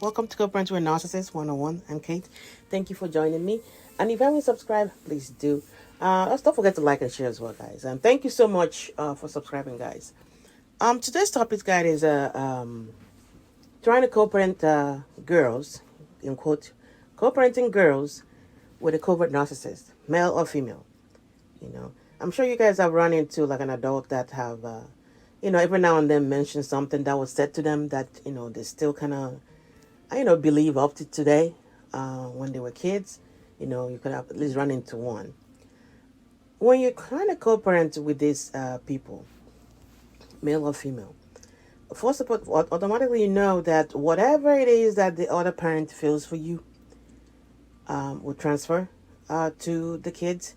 Welcome to Covert with Narcissist 101. I'm Kate. Thank you for joining me. And if you haven't subscribed, please do. Also, don't forget to like and share as well, guys. And thank you so much for subscribing, guys. Today's topic, guys, is trying to co-parent girls, in quote, co-parenting girls with a covert narcissist, male or female. I'm sure you guys have run into like an adult that have, every now and then mention something that was said to them that, they still kind of, believe up to today when they were kids. You could have at least run into one. When you're trying to co-parent with these people, male or female, first of all, automatically you know that whatever it is that the other parent feels for you will transfer to the kids.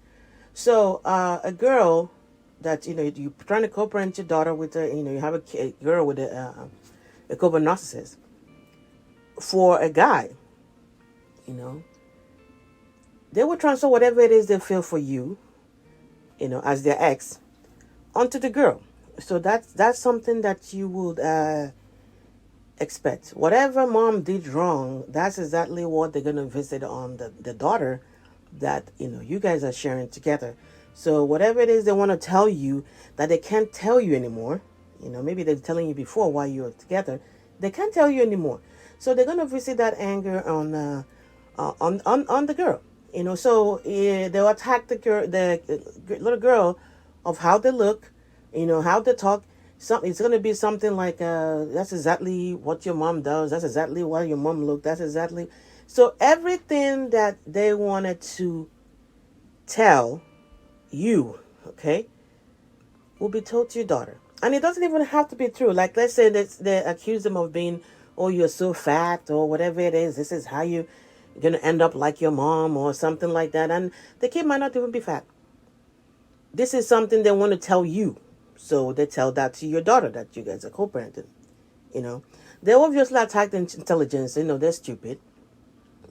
So a girl that you're trying to co-parent your daughter with you have a girl with a covert narcissist. For a guy, they will transfer whatever it is they feel for you, as their ex, onto the girl. So that's something that you would expect. Whatever mom did wrong, that's exactly what they're gonna visit on the daughter that you guys are sharing together. So whatever it is they want to tell you that they can't tell you anymore, maybe they're telling you before while you're together, they can't tell you anymore. So they're gonna visit that anger on the girl. So they'll attack the little girl of how they look, how they talk. It's gonna be something like that's exactly what your mom does. That's exactly why your mom look. That's exactly. So everything that they wanted to tell you, okay, will be told to your daughter. And it doesn't even have to be true. Like, let's say that they accuse them of being, oh, you're so fat, or whatever it is. This is how you're going to end up like your mom, or something like that. And the kid might not even be fat. This is something they want to tell you. So they tell that to your daughter, that you guys are co-parenting. They obviously attack the intelligence. They're stupid.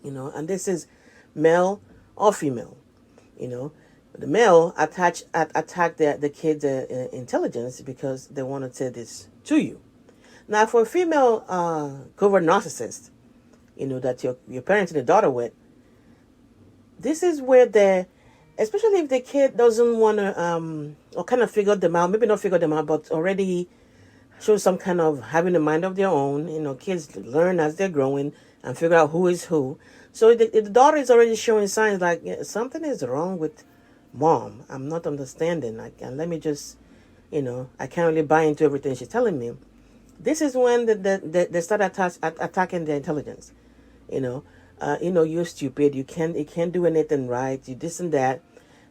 And this is male or female. The male attack the kid's intelligence because they want to say this to you. Now, for a female covert narcissist, that you're parenting a daughter with, this is where especially if the kid doesn't want to, or kind of figure them out, maybe not figure them out, but already show some kind of having a mind of their own. Kids learn as they're growing and figure out who is who. So if the daughter is already showing signs like something is wrong with mom. I'm not understanding. Let me just, I can't really buy into everything she's telling me. This is when they start attacking their intelligence. You're stupid. You can't do anything right. You this and that.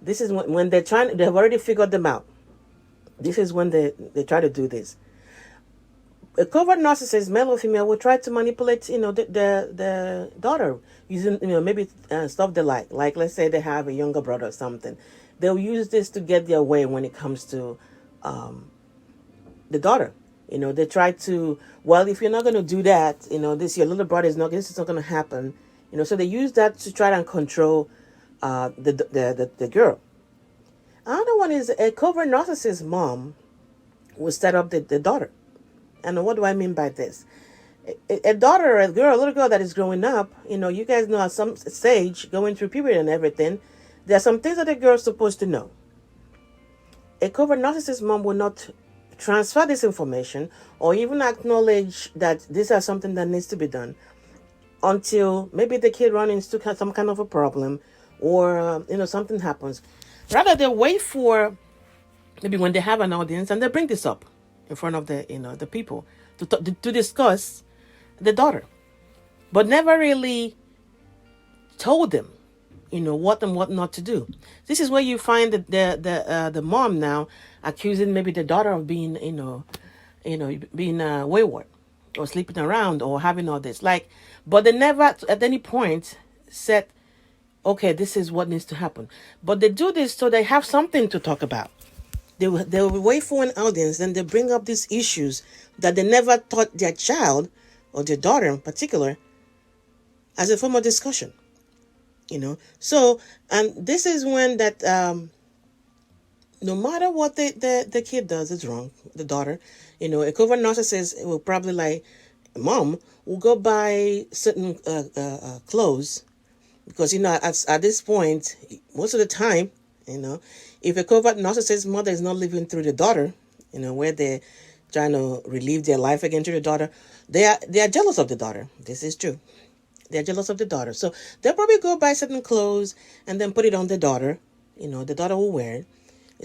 This is when they've already figured them out. This is when they try to do this. A covert narcissist, male or female, will try to manipulate, the daughter using, maybe stuff they like. Like, let's say they have a younger brother or something. They'll use this to get their way when it comes to the daughter. They try to, well, if you're not going to do that, this your little brother this is not going to happen. So they use that to try and control the girl. Another one is a covert narcissist mom will set up the daughter. And what do I mean by this? A daughter, a little girl that is growing up, you guys know at some stage, going through puberty and everything, there are some things that a girl is supposed to know. A covert narcissist mom will not transfer this information or even acknowledge that this is something that needs to be done until maybe the kid runs into some kind of a problem or, something happens. Rather, they wait for maybe when they have an audience and they bring this up in front of the people to discuss the daughter, but never really told them, what and what not to do. This is where you find the mom now accusing maybe the daughter of being being wayward or sleeping around or having all this, but they never at any point said, okay, this is what needs to happen. But they do this so they have something to talk about. They will wait for an audience, then they bring up these issues that they never taught their child or their daughter in particular as a form of discussion. So, and this is when that no matter what the kid does is wrong, the daughter, a covert narcissist will probably mom will go buy certain clothes because at this point, most of the time, if a covert narcissist mother is not living through the daughter, where they're trying to relive their life again to the daughter, they are jealous of the daughter. This is true. They're jealous of the daughter, so they'll probably go buy certain clothes and then put it on the daughter. The daughter will wear it.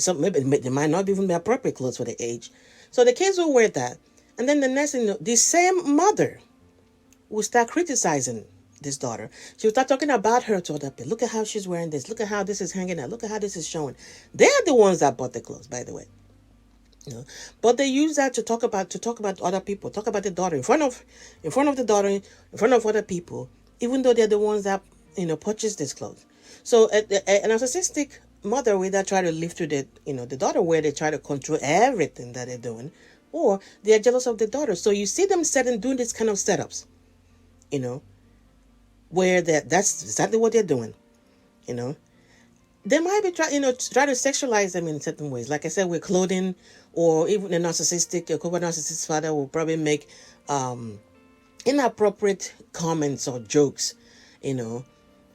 So maybe they might not even be appropriate clothes for the age. So the kids will wear that, and then the next thing, the same mother will start criticizing this daughter. She'll start talking about her to other people. Look at how she's wearing this. Look at how this is hanging out. Look at how this is showing. They're the ones that bought the clothes, by the way. But they use that to talk about other people, talk about the daughter in front of the daughter, in front of other people, even though they're the ones that purchased this clothes. So a narcissistic mother will either try to live to the daughter, where they try to control everything that they're doing, or they are jealous of the daughter. So you see them doing this kind of setups, where that's exactly what they're doing. They might be try to sexualize them in certain ways. Like I said, with clothing, or even a covert narcissist father will probably make inappropriate comments or jokes,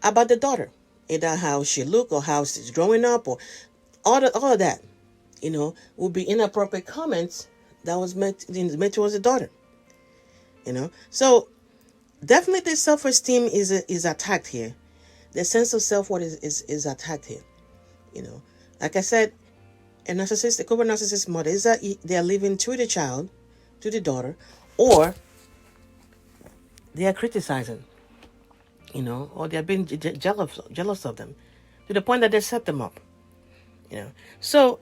about the daughter, either how she look or how she's growing up, or all of that, will be inappropriate comments that was made towards the daughter. So definitely the self-esteem is attacked here. The sense of self-worth is attacked here. Like I said, a covert narcissist mother is that they are living to the child, to the daughter, or they are criticizing, or they are being jealous of them, to the point that they set them up. So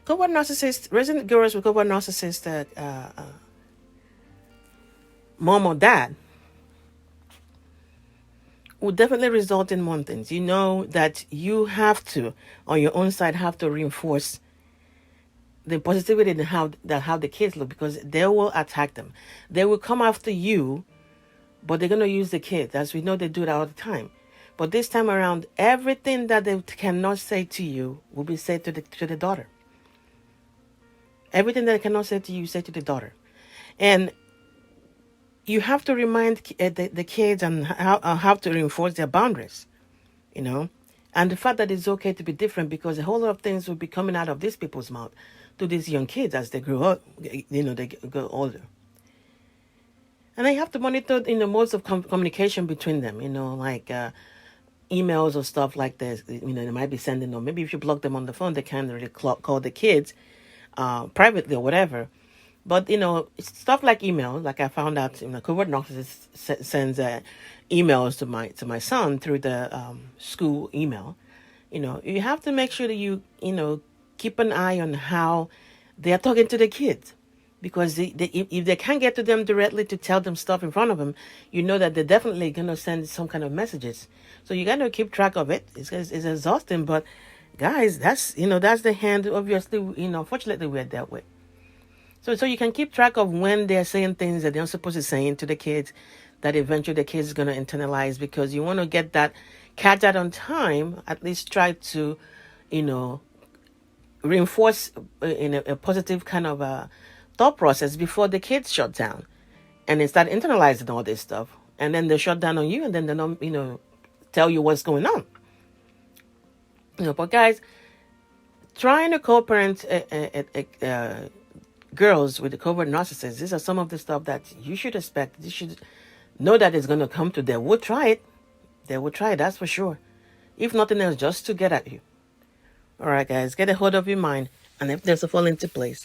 covert narcissist, resident girls with covert narcissist mom or dad will definitely result in one thing. That you have to, on your own side, have to reinforce the positivity in how the kids look, because they will attack them. They will come after you, but they're going to use the kids, as we know they do that all the time. But this time around, everything that they cannot say to you will be said to the daughter. Everything that they cannot say to you, say to the daughter. And you have to remind the kids and how to reinforce their boundaries, and the fact that it's okay to be different, because a whole lot of things will be coming out of these people's mouth to these young kids as they grow up, they go older. And I have to monitor, modes of communication between them, like emails or stuff like this. They might be sending, or maybe if you block them on the phone, they can't really call the kids privately or whatever. But, stuff like email, like I found out, covert narcissist sends emails to my son through the school email. You have to make sure that you keep an eye on how they are talking to the kids. Because if they can't get to them directly to tell them stuff in front of them, that they're definitely going to send some kind of messages. So you got to keep track of it. It's exhausting, but guys, that's the hand, obviously, unfortunately we're dealt with. So you can keep track of when they're saying things that they're not supposed to say to the kids, that eventually the kids is going to internalize, because you want to catch that on time, at least try to, reinforce in a positive kind of thought process before the kids shut down and they start internalizing all this stuff. And then they shut down on you, and then they don't, tell you what's going on. But guys, trying to co-parent girls with the covert narcissists, these are some of the stuff that you should expect. You should know that it's going to come to. They will try it. That's for sure. If nothing else, just to get at you. All right, guys, get a hold of your mind, and if there's a fall into place.